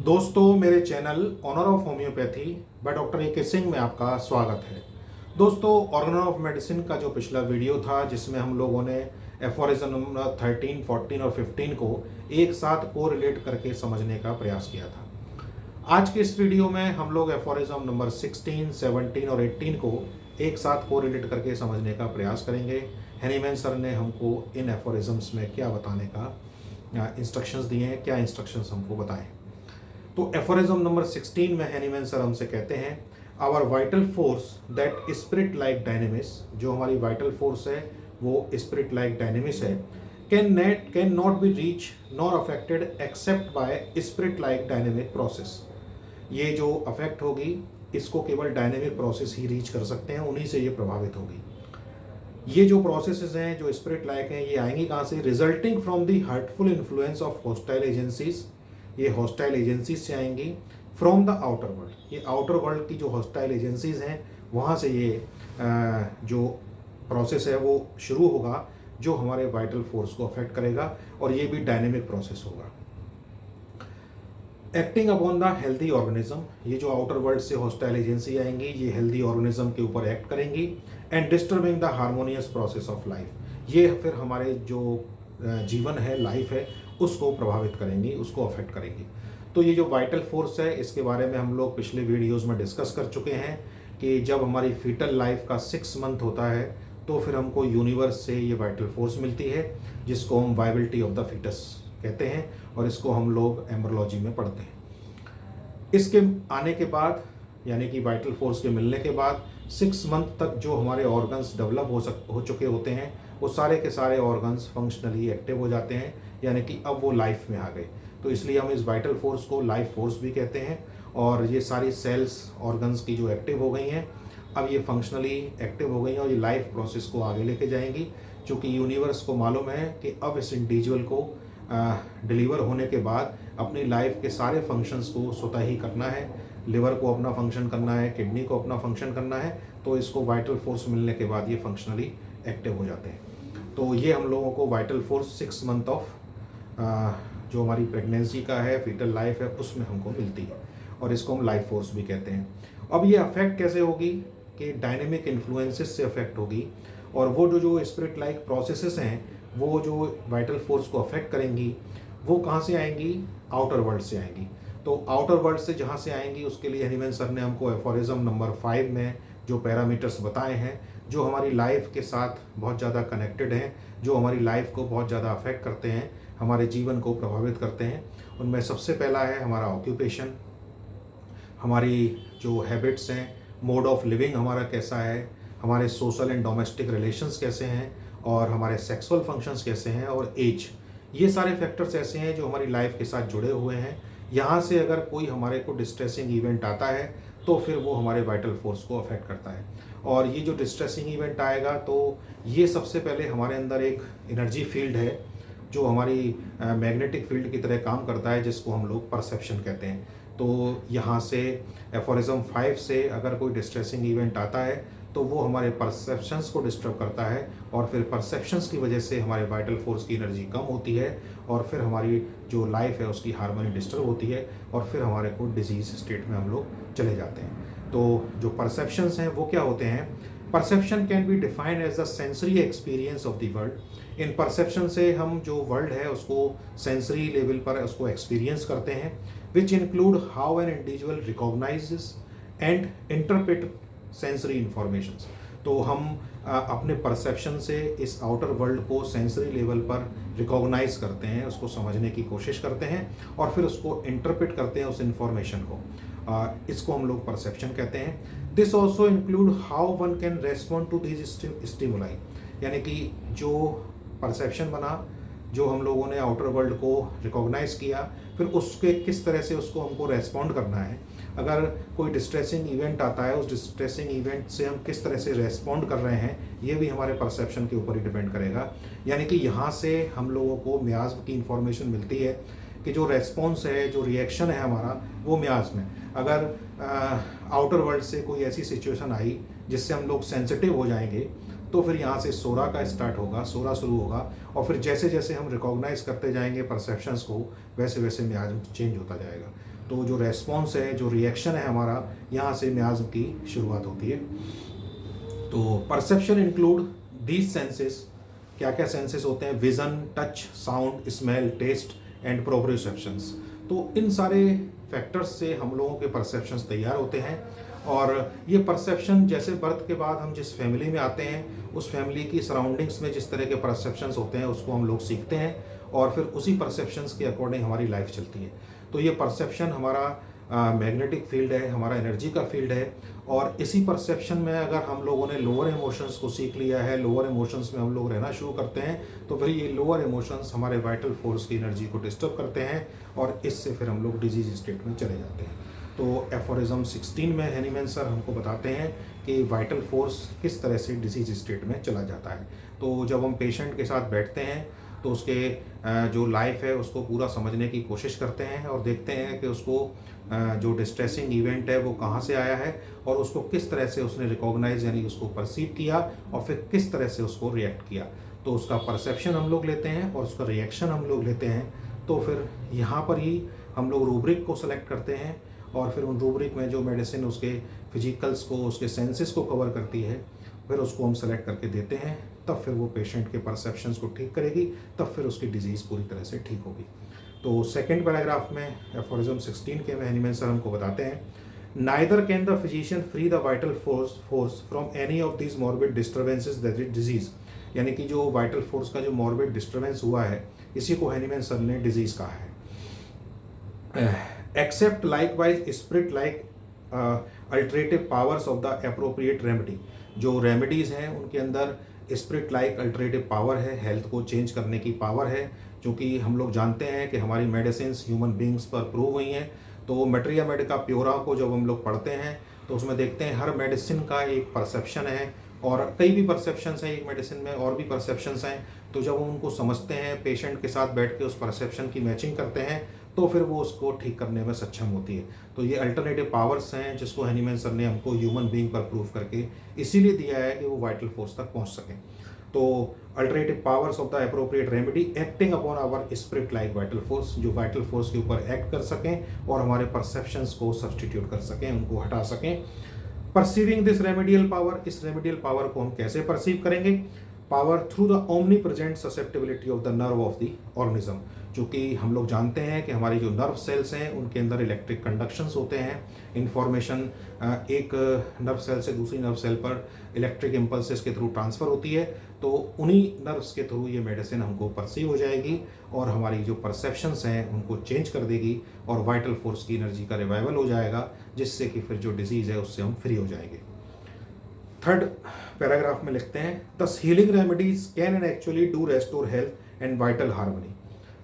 दोस्तों, मेरे channel honour of homeopathy by doctor A K Singh में आपका स्वागत है। दोस्तों, ऑर्गन ऑफ मेडिसिन का जो पिछला वीडियो था जिसमें हम लोगों ने एफोरिज्म नंबर 13, 14 और 15 को एक साथ को रिलेट करके समझने का प्रयास किया था। आज के इस वीडियो में हम लोग एफोरिज्म नंबर 16, 17 और 18 को एक साथ को रिलेट करके समझने का प्रयास करेंगे। हैनीमैन सर ने हमको इन एफोरिज्म्स में क्या बताने का इंस्ट्रक्शंस दिए हैं, क्या इंस्ट्रक्शंस हमको बताएं। तो एफोरिज्म नंबर 16 में हैनीमैन सर हमसे कहते हैं, our vital force that spirit like dynamis, जो हमारी वाइटल फोर्स है वो स्पिरिट लाइक डायनेमिस है, can not be reach nor affected except by spirit like dynamic process. ये जो अफेक्ट होगी इसको केवल डायनेमिक प्रोसेस ही रीच कर सकते हैं, उन्हीं से ये प्रभावित होगी। ये जो प्रोसेसेस हैं जो स्पिरिट लाइक हैं ये आएंगी कहाँ से? Resulting from the hurtful influence of hostile agencies, ये हॉस्टाइल एजेंसीज से आएंगी। फ्रॉम द आउटर वर्ल्ड, ये आउटर वर्ल्ड की जो हॉस्टाइल एजेंसीज हैं वहाँ से ये जो प्रोसेस है वो शुरू होगा जो हमारे वाइटल फोर्स को अफेक्ट करेगा, और ये भी डायनेमिक प्रोसेस होगा। Acting upon the healthy organism, ये जो आउटर वर्ल्ड से हॉस्टाइल एजेंसी आएंगी ये हेल्दी ऑर्गेनिज्म के ऊपर एक्ट करेंगी। And disturbing the harmonious process of life, ये फिर हमारे जो जीवन है, लाइफ है, उसको प्रभावित करेंगी, उसको अफेक्ट करेंगी। तो ये जो वाइटल फोर्स है इसके बारे में हम लोग पिछले वीडियोस में डिस्कस कर चुके हैं कि जब हमारी फीटल लाइफ का 6 मंथ होता है तो फिर हमको यूनिवर्स से ये वाइटल फोर्स मिलती है जिसको हम वाइबिलिटी ऑफ द फीटस कहते हैं, और इसको हम लोग एम्ब्रोलॉजी में पढ़ते हैं। इसके आने के बाद यानी कि वाइटल फोर्स के मिलने के बाद 6 मंथ तक जो हमारे ऑर्गन्स डेवलप हो चुके होते हैं वो सारे के सारे ऑर्गन्स फंक्शनली एक्टिव हो जाते हैं, यानी कि अब वो लाइफ में आ गए। तो इसलिए हम इस वाइटल फोर्स को लाइफ फोर्स भी कहते हैं। और ये सारी सेल्स ऑर्गन्स की जो एक्टिव हो गई हैं अब ये फंक्शनली एक्टिव हो गई हैं और ये लाइफ प्रोसेस को आगे लेके जाएंगी, क्योंकि यूनिवर्स को मालूम है कि अब इस इंडिविजुअल को डिलीवर होने के बाद अपनी लाइफ के सारे फंक्शंस को स्वतः ही करना है। लिवर को अपना फंक्शन करना है, किडनी को अपना फंक्शन करना है, तो इसको वाइटल फोर्स मिलने के बाद ये फंक्शनली एक्टिव हो जाते हैं। तो ये हम लोगों को वाइटल फोर्स 6 मंथ ऑफ जो हमारी प्रेगनेंसी का है, फीटल लाइफ है, उसमें हमको मिलती है, और इसको हम लाइफ फोर्स भी कहते हैं। अब ये अफेक्ट कैसे होगी कि डायनेमिक इन्फ्लुएंसेस से अफेक्ट होगी, और वो जो स्पिरिट लाइक प्रोसेसेस हैं वो जो वाइटल फोर्स को अफेक्ट करेंगी वो कहाँ से आएंगी? आउटर वर्ल्ड से आएंगी। तो आउटर वर्ल्ड से जहाँ से आएंगी उसके लिए हैनीमैन सर ने हमको एफोरिज्म नंबर 5 में जो पैरामीटर्स बताए हैं जो हमारी लाइफ के साथ बहुत ज़्यादा कनेक्टेड हैं, जो हमारी लाइफ को बहुत ज़्यादा अफेक्ट करते हैं, हमारे जीवन को प्रभावित करते हैं, उनमें सबसे पहला है हमारा ऑक्यूपेशन, हमारी जो हैबिट्स हैं, मोड ऑफ लिविंग हमारा कैसा है, हमारे सोशल एंड डोमेस्टिक रिलेशंस कैसे हैं, और हमारे सेक्सुअल फंक्शंस कैसे हैं, और एज। ये सारे फैक्टर्स ऐसे हैं जो हमारी लाइफ के साथ जुड़े हुए हैं। यहाँ से अगर कोई हमारे को डिस्ट्रेसिंग इवेंट आता है तो फिर वो हमारे वाइटल फोर्स को अफेक्ट करता है, और ये जो डिस्ट्रेसिंग इवेंट आएगा तो ये सबसे पहले हमारे अंदर एक एनर्जी फील्ड है जो हमारी मैग्नेटिक फील्ड की तरह काम करता है, जिसको हम लोग परसेप्शन कहते हैं। तो यहाँ से एफोरिज्म 5 से अगर कोई डिस्ट्रेसिंग इवेंट आता है तो वो हमारे परसेप्शंस को डिस्टर्ब करता है, और फिर परसेप्शंस की वजह से हमारे वाइटल फोर्स की एनर्जी कम होती है, और फिर हमारी जो लाइफ है उसकी हार्मनी डिस्टर्ब होती है, और फिर हमारे को डिजीज स्टेट में हम लोग चले जाते हैं। तो जो परसेप्शंस हैं वो क्या होते हैं? Perception can be defined as the sensory experience of the world. इन परसेप्शन से हम जो वर्ल्ड है उसको सेंसरी लेवल पर उसको एक्सपीरियंस करते हैं, which include how an individual recognises and interpret sensory informations. तो हम अपने परसेप्शन से इस आउटर वर्ल्ड को सेंसरी लेवल पर रिकॉग्नाइज करते हैं, उसको समझने की कोशिश करते हैं, और फिर उसको इंटरप्रेट करते हैं उस इंफॉर्मेशन को। इसको हम लोग परसेप्शन कहते हैं। This also include how one can respond to this stimuli, यानी कि जो परसेप्शन बना, जो हम लोगों ने आउटर वर्ल्ड को रिकॉग्नाइज किया, फिर उसके किस तरह से उसको हमको रेस्पॉन्ड करना है। अगर कोई डिस्ट्रेसिंग इवेंट आता है उस डिस्ट्रेसिंग इवेंट से हम किस तरह से रेस्पॉन्ड कर रहे हैं ये भी हमारे परसेप्शन के ऊपर ही डिपेंड करेगा। यानी कि यहाँ से हम लोगों को मियाज़ की इंफॉर्मेशन मिलती है कि जो रेस्पॉन्स है, जो रिएक्शन है हमारा, वो मियाज़ में। अगर आउटर वर्ल्ड से कोई ऐसी सिचुएशन आई जिससे हम लोग सेंसिटिव हो जाएंगे तो फिर यहाँ से सोरा का स्टार्ट होगा, सोरा शुरू होगा, और फिर जैसे जैसे हम रिकॉग्नाइज करते जाएंगे परसेप्शंस को वैसे वैसे मियाज चेंज होता जाएगा। तो जो रेस्पॉन्स है, जो रिएक्शन है हमारा, यहाँ से मियाज़ की शुरुआत होती है। तो परसेप्शन इंक्लूड दीज सेंसेस। क्या क्या सेंसेस होते हैं? Vision, touch, sound, smell, taste and proprioceptions. तो इन सारे फैक्टर्स से हम लोगों के परसेप्शंस तैयार होते हैं, और ये परसेप्शन जैसे बर्थ के बाद हम जिस फैमिली में आते हैं, उस फैमिली की सराउंडिंग्स में जिस तरह के परसेप्शंस होते हैं उसको हम लोग सीखते हैं, और फिर उसी परसेप्शंस के अकॉर्डिंग हमारी लाइफ चलती है। तो ये परसेप्शन हमारा मैग्नेटिक फील्ड है, हमारा एनर्जी का फील्ड है, और इसी परसेप्शन में अगर हम लोगों ने लोअर इमोशंस को सीख लिया है, लोअर इमोशंस में हम लोग रहना शुरू करते हैं, तो फिर ये लोअर इमोशंस हमारे वाइटल फोर्स की एनर्जी को डिस्टर्ब करते हैं, और इससे फिर हम लोग डिजीज स्टेट में चले जाते हैं। तो एफोरिज्म 16 में हैनीमैन सर हमको बताते हैं कि वाइटल फोर्स किस तरह से डिजीज स्टेट में चला जाता है। तो जब हम पेशेंट के साथ बैठते हैं तो उसके जो लाइफ है उसको पूरा समझने की कोशिश करते हैं, और देखते हैं कि उसको जो डिस्ट्रेसिंग इवेंट है वो कहाँ से आया है, और उसको किस तरह से उसने रिकॉग्नाइज यानी उसको परसीव किया, और फिर किस तरह से उसको रिएक्ट किया। तो उसका परसेप्शन हम लोग लेते हैं और उसका रिएक्शन हम लोग लेते हैं। तो फिर यहाँ पर ही हम लोग रूब्रिक को सेलेक्ट करते हैं, और फिर उन रूब्रिक में जो मेडिसिन उसके फिजिकल्स को, उसके सेंसेस को कवर करती है, फिर उसको हम सेलेक्ट करके देते हैं। तब फिर वो पेशेंट के परसेप्शंस को ठीक करेगी, तब फिर उसकी डिजीज़ पूरी तरह से ठीक होगी। तो सेकेंड पैराग्राफ में एफोरिज्म 16 के में हैनीमैन सर हमको बताते हैं, neither can the physician free the vital force from any of these morbid disturbances that is disease. यानी कि जो वाइटल फोर्स का जो मॉर्बिड डिस्टर्बेंस हुआ है, इसी को हैनीमैन सर ने डिजीज़ कहा है। Except likewise spirit like alterative powers of the appropriate remedy. जो रेमेडीज़ हैं उनके अंदर स्पिरिट लाइक अल्टरेटिव पावर है, हेल्थ को चेंज करने की पावर है, क्योंकि हम लोग जानते हैं कि हमारी मेडिसिन ह्यूमन बींग्स पर प्रूव हुई हैं। तो मेट्रिया मेडिका प्योरा को जब हम लोग पढ़ते हैं तो उसमें देखते हैं हर मेडिसिन का एक परसेप्शन है, और कई भी परसेप्शंस हैं एक मेडिसिन में, और भी परसेप्शंस हैं। तो जब हम उनको समझते हैं, पेशेंट के साथ बैठ के उस परसेप्शन की मैचिंग करते हैं, तो फिर वो उसको ठीक करने में सक्षम होती है। तो ये अल्टरनेटिव पावर्स हैं जिसको हैनीमैन सर ने हमको ह्यूमन बीइंग पर प्रूव करके इसीलिए दिया है कि वो वाइटल फोर्स तक पहुंच सकें। तो alternative powers of the appropriate remedy acting upon our spirit like vital force, जो वाइटल फोर्स के ऊपर एक्ट कर सकें और हमारे परसेप्शंस को सब्सटीट्यूट कर सकें, उनको हटा सकें। परसीविंग दिस रेमेडियल पावर, इस रेमेडियल पावर को हम कैसे परसीव करेंगे? Power through the omni present susceptibility of the nerve of the organism. क्योंकि हम लोग जानते हैं कि हमारी जो नर्व सेल्स हैं उनके अंदर इलेक्ट्रिक कंडक्शंस होते हैं, इंफॉर्मेशन एक नर्व सेल से दूसरी नर्व सेल पर इलेक्ट्रिक इम्पल्सेस के थ्रू ट्रांसफ़र होती है। तो उन्हीं नर्व्स के थ्रू ये मेडिसिन हमको परसीव हो जाएगी, और हमारी जो परसेप्शंस हैं उनको चेंज कर देगी, और वाइटल फोर्स की एनर्जी का रिवाइवल हो जाएगा, जिससे कि फिर जो डिजीज़ है उससे हम फ्री हो जाएंगे। थर्ड पैराग्राफ में लिखते हैं, thus healing remedies can and actually do restore health and vital harmony.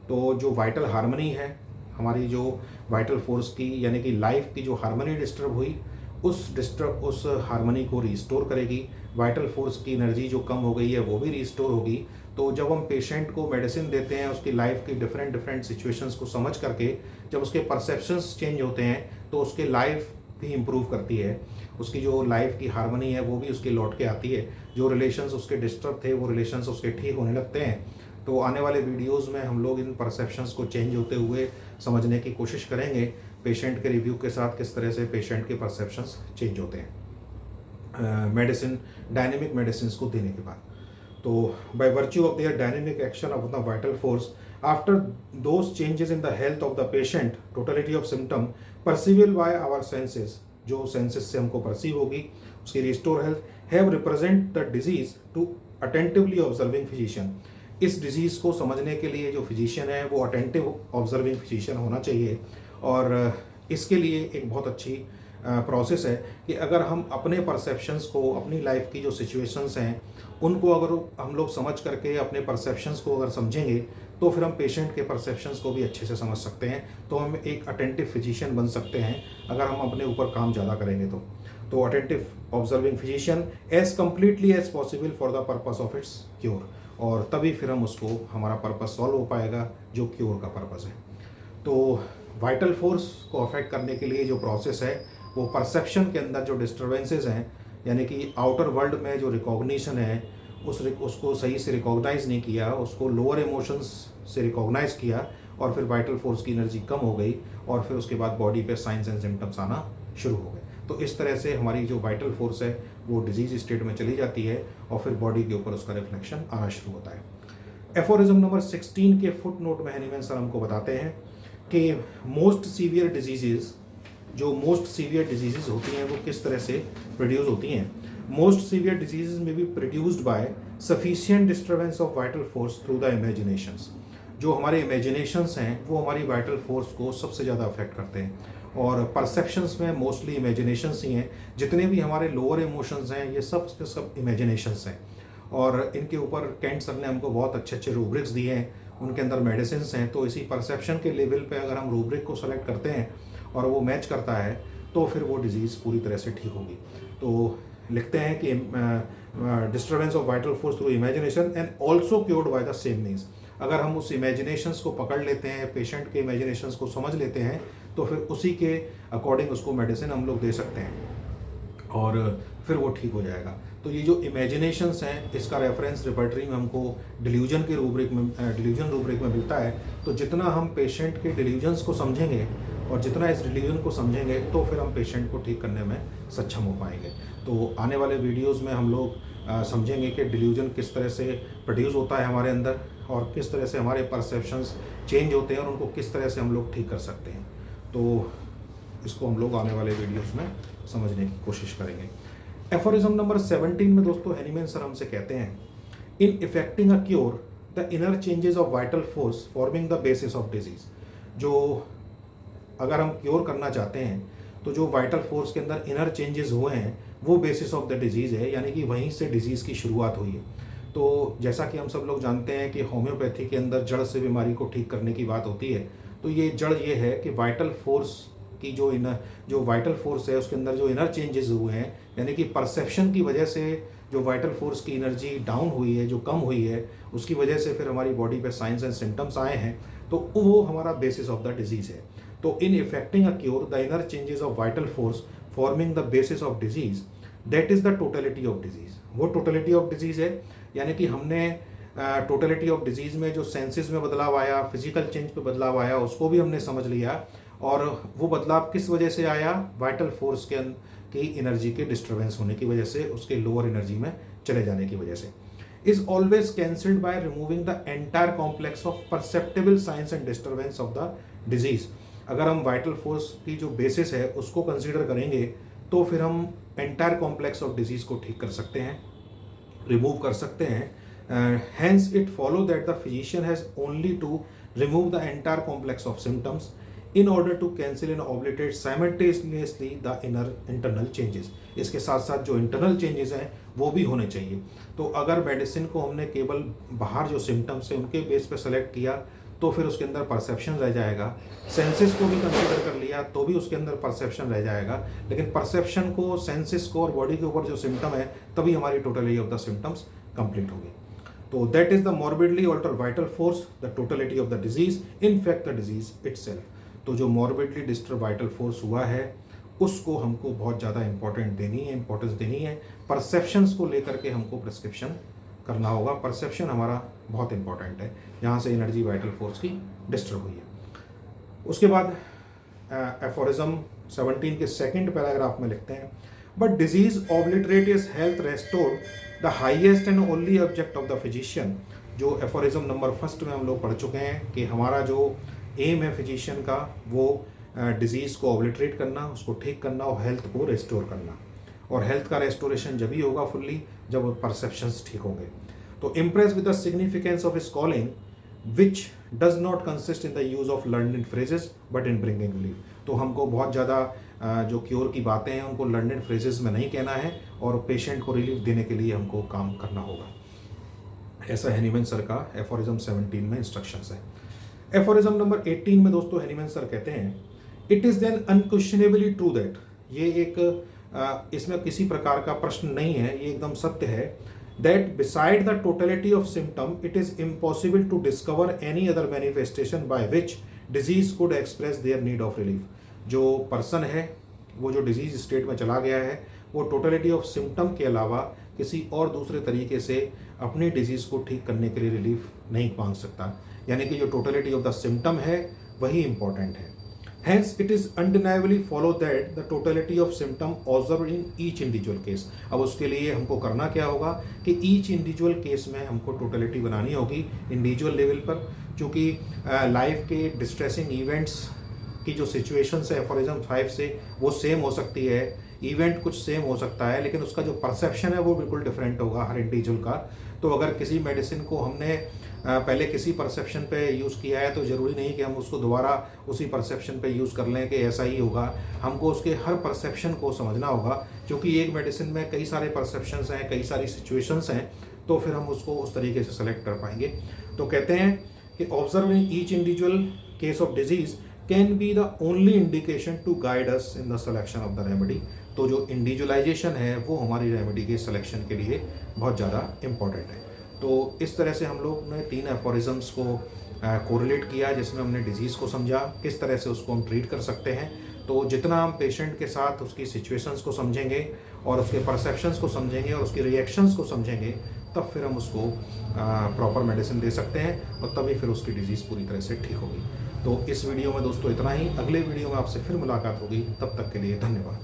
तो जो वाइटल हार्मनी है, हमारी जो वाइटल फोर्स की यानी कि लाइफ की जो हार्मनी डिस्टर्ब हुई, उस हार्मनी को रिस्टोर करेगी। वाइटल फोर्स की एनर्जी जो कम हो गई है वो भी रिस्टोर होगी। तो जब हम पेशेंट को मेडिसिन देते हैं, उसकी लाइफ की डिफरेंट सिचुएशंस को समझ करके जब उसके परसेप्शंस चेंज होते हैं, तो उसके लाइफ भी इम्प्रूव करती है, उसकी जो लाइफ की हार्मनी है वो भी उसकी लौट के आती है। जो रिलेशंस उसके डिस्टर्ब थे वो रिलेशंस उसके ठीक होने लगते हैं। तो आने वाले वीडियोस में हम लोग इन परसेप्शंस को चेंज होते हुए समझने की कोशिश करेंगे, पेशेंट के रिव्यू के साथ किस तरह से पेशेंट के परसेप्शंस चेंज होते हैं मेडिसिन, डायनेमिक मेडिसिन को देने के बाद। तो by virtue of their dynamic action of the vital force after those changes in the health of the patient, totality of symptom perceivable by our senses, जो senses से हमको परसीव होगी, उसकी restore health have represent the disease to attentively observing physician. इस disease को समझने के लिए जो फिजिशियन है वो अटेंटिव ऑब्जर्विंग फिजिशियन होना चाहिए। और इसके लिए एक बहुत अच्छी प्रोसेस है कि अगर हम अपने परसेप्शंस को, अपनी लाइफ की जो सिचुएशंस हैं उनको अगर हम लोग समझ करके अपने परसेप्शंस को अगर समझेंगे, तो फिर हम पेशेंट के परसेप्शंस को भी अच्छे से समझ सकते हैं। तो हम एक अटेंटिव फिजिशियन बन सकते हैं अगर हम अपने ऊपर काम ज़्यादा करेंगे। तो attentive observing physician as completely as possible for the purpose of its cure, और तभी फिर हम उसको, हमारा पर्पस सॉल्व हो पाएगा जो क्योर का पर्पस है। तो वाइटल फोर्स को अफेक्ट करने के लिए जो प्रोसेस है वो परसेप्शन के अंदर जो डिस्टर्बेंसेस हैं, यानी कि आउटर वर्ल्ड में जो रिकॉग्निशन है उसको सही से रिकॉग्नाइज नहीं किया, उसको लोअर इमोशंस से रिकॉग्नाइज किया और फिर वाइटल फोर्स की एनर्जी कम हो गई और फिर उसके बाद बॉडी पे साइंस एंड सिम्टम्स आना शुरू हो गए। तो इस तरह से हमारी जो वाइटल फोर्स है वो डिजीज स्टेट में चली जाती है और फिर बॉडी के ऊपर उसका रिफ्लेक्शन आना शुरू होता है। एफोरिज्म नंबर 16 के फुट नोट में हैनीमैन सर हमको बताते हैं कि मोस्ट सीवियर डिजीजेज होती हैं वो किस तरह से प्रोड्यूस होती हैं। मोस्ट सीवियर डिजीजेज में be produced by sufficient disturbance of vital force through the imaginations. जो हमारे इमेजिनेशंस हैं वो हमारी वाइटल फोर्स को सबसे ज़्यादा अफेक्ट करते हैं और परसेप्शंस में मोस्टली इमेजिनेशंस ही हैं। जितने भी हमारे लोअर इमोशंस हैं ये सब के सब इमेजिनेशंस हैं और इनके ऊपर कैंट सर ने हमको बहुत अच्छे अच्छे रूब्रिक्स दिए हैं, उनके अंदर मेडिसिन हैं। तो इसी परसेप्शन के लेवल पे अगर हम रूब्रिक को सेलेक्ट करते हैं और वो मैच करता है तो फिर वो डिजीज़ पूरी तरह से ठीक होगी। तो लिखते हैं कि disturbance of vital force through imagination and also cured by the same means. अगर हम उस इमेजिनेशंस को पकड़ लेते हैं, पेशेंट के इमेजिनेशंस को समझ लेते हैं तो फिर उसी के अकॉर्डिंग उसको मेडिसिन हम लोग दे सकते हैं और फिर वो ठीक हो जाएगा। तो ये जो इमेजिनेशंस हैं इसका रेफरेंस रिपर्टरी में हमको डिल्यूजन रूब्रिक में मिलता है। तो जितना हम पेशेंट के डिल्यूजन्स को समझेंगे और जितना इस डिल्यूजन को समझेंगे तो फिर हम पेशेंट को ठीक करने में सक्षम हो पाएंगे। तो आने वाले वीडियोज़ में हम लोग समझेंगे कि डिल्यूजन किस तरह से प्रोड्यूस होता है हमारे अंदर और किस तरह से हमारे परसेप्शंस चेंज होते हैं और उनको किस तरह से हम लोग ठीक कर सकते हैं। तो इसको हम लोग आने वाले वीडियोस में समझने की कोशिश करेंगे। एफोरिज्म नंबर 17 में दोस्तों हैनीमैन सर हमसे कहते हैं, in effecting a cure the inner changes of vital force forming the basis of disease. जो अगर हम क्योर करना चाहते हैं तो जो वाइटल फोर्स के अंदर इनर चेंजेस हुए हैं वो बेसिस ऑफ द डिजीज़ है, यानी कि वहीं से डिजीज़ की शुरुआत हुई है। तो जैसा कि हम सब लोग जानते हैं कि होम्योपैथी के अंदर जड़ से बीमारी को ठीक करने की बात होती है। तो ये जड़ ये है कि वाइटल फोर्स की जो वाइटल फोर्स है उसके अंदर जो इनर चेंजेस हुए हैं, यानी कि परसेप्शन की वजह से जो वाइटल फोर्स की एनर्जी डाउन हुई है, जो कम हुई है, उसकी वजह से फिर हमारी बॉडी पे साइंस एंड सिम्टम्स आए हैं, तो वो हमारा बेसिस ऑफ द डिजीज़ है। तो in effecting a cure the inner changes of vital force forming the basis of disease, that is the totality of disease. वो टोटलिटी ऑफ डिजीज़ है, यानी कि हमने टोटलिटी ऑफ डिजीज़ में जो senses में बदलाव आया, फिजिकल चेंज पे बदलाव आया, उसको भी हमने समझ लिया। और वो बदलाव किस वजह से आया? वाइटल फोर्स की एनर्जी के डिस्टर्बेंस होने की वजह से, उसके लोअर एनर्जी में चले जाने की वजह से। Is always cancelled by removing the entire complex of perceptible science and disturbance of the disease. अगर हम वाइटल फोर्स की जो बेसिस है उसको कंसीडर करेंगे तो फिर हम एंटायर कॉम्प्लेक्स ऑफ डिजीज को ठीक कर सकते हैं, रिमूव कर सकते हैं। Hence it follow that the physician has only to remove the entire complex of symptoms in order to cancel and obliterate simultaneously the inner internal changes। इसके साथ साथ जो इंटरनल चेंजेस हैं वो भी होने चाहिए। तो अगर मेडिसिन को हमने केवल बाहर जो सिम्टम्स हैं उनके बेस पे सेलेक्ट किया तो फिर उसके अंदर परसेप्शन रह जाएगा। सेंसेस को भी कंसीडर कर लिया तो भी उसके अंदर परसेप्शन रह जाएगा, लेकिन परसेप्शन को, सेंसेस को और बॉडी के ऊपर जो सिम्टम है तभी हमारी totality of the symptoms complete होगी। तो that is the morbidly alter vital force, the totality of the disease, in fact the disease itself. तो जो मॉर्बिडली डिस्टर्ब वाइटल फोर्स हुआ है उसको हमको बहुत ज़्यादा इंपॉर्टेंस देनी है। परसेप्शंस को लेकर के हमको प्रिस्क्रिप्शन करना होगा। परसेप्शन हमारा बहुत इंपॉर्टेंट है, यहाँ से एनर्जी वाइटल फोर्स की डिस्टर्ब हुई है। उसके बाद एफोरिज्म 17 के सेकंड पैराग्राफ में लिखते हैं, but disease obliterate is health restored the highest and only object of the physician. जो एफोरिज्म नंबर 1 में हम लोग पढ़ चुके हैं कि हमारा जो एम है फिजिशियन का वो डिजीज़ को ऑब्लिटरेट करना, उसको ठीक करना और हेल्थ को रेस्टोर करना। और हेल्थ का रेस्टोरेशन जब ही होगा फुल्ली जब परसेप्शंस ठीक होंगे। तो impress with the significance of his calling which does not consist in the use of learned phrases but in bringing relief. तो हमको बहुत ज़्यादा जो क्योर की बातें हैं उनको लर्नड फ्रेजेस में नहीं कहना है और पेशेंट को रिलीफ देने के लिए हमको काम करना होगा। ऐसा हैनीमैन सर का एफोरिज्म 17 में इंस्ट्रक्शंस है। एफोरिज्म नंबर 18 में दोस्तों हैनीमैन सर कहते हैं, it is then unquestionably true that. ये एक इसमें किसी प्रकार का प्रश्न नहीं है, ये एकदम सत्य है। That beside the totality of symptom it is impossible to discover any other manifestation by which disease could express their need of relief. जो पर्सन है वो जो डिजीज स्टेट में चला गया है वो टोटलिटी ऑफ सिम्टम के अलावा किसी और दूसरे तरीके से अपनी डिजीज़ को ठीक करने के लिए रिलीफ नहीं मांग सकता। यानी कि जो टोटलिटी ऑफ द सिम्टम है वही इम्पॉर्टेंट है। Hence, it is undeniably follow that the totality of symptom observed in each individual case। अब उसके लिए हमको करना क्या होगा कि ईच इंडिविजुअल केस में हमको टोटलिटी बनानी होगी इंडिविजुअल लेवल पर, क्योंकि लाइफ के डिस्ट्रेसिंग इवेंट्स की जो सिचुएशंस है फॉर एग्जाम्पल 5 से वो सेम हो सकती है, इवेंट कुछ सेम हो सकता है, लेकिन उसका जो परसेप्शन है वो बिल्कुल डिफरेंट होगा हर इंडिविजुअल का। तो अगर किसी मेडिसिन को हमने पहले किसी परसेप्शन पे यूज़ किया है तो ज़रूरी नहीं कि हम उसको दोबारा उसी परसेप्शन पे यूज़ कर लें कि ऐसा ही होगा। हमको उसके हर परसेप्शन को समझना होगा, क्योंकि एक मेडिसिन में कई सारे परसेप्शंस हैं, कई सारी सिचुएशंस हैं, तो फिर हम उसको उस तरीके से सेलेक्ट कर पाएंगे। तो कहते हैं कि observing each individual case of disease can be the only indication to guide us in the selection of the remedy. तो जो इंडिविजुअलाइजेशन है वो हमारी रेमेडी के सिलेक्शन के लिए बहुत ज़्यादा इम्पॉर्टेंट है। तो इस तरह से हम लोग ने 3 एफोरिज्म्स को कोरिलेट किया, जिसमें हमने डिजीज़ को समझा, किस तरह से उसको हम ट्रीट कर सकते हैं। तो जितना हम पेशेंट के साथ उसकी सिचुएशंस को समझेंगे और उसके परसेप्शंस को समझेंगे और उसकी रिएक्शंस को समझेंगे, तब फिर हम उसको प्रॉपर मेडिसिन दे सकते हैं और तभी फिर उसकी डिजीज़ पूरी तरह से ठीक होगी। तो इस वीडियो में दोस्तों इतना ही। अगले वीडियो में आपसे फिर मुलाकात होगी, तब तक के लिए धन्यवाद।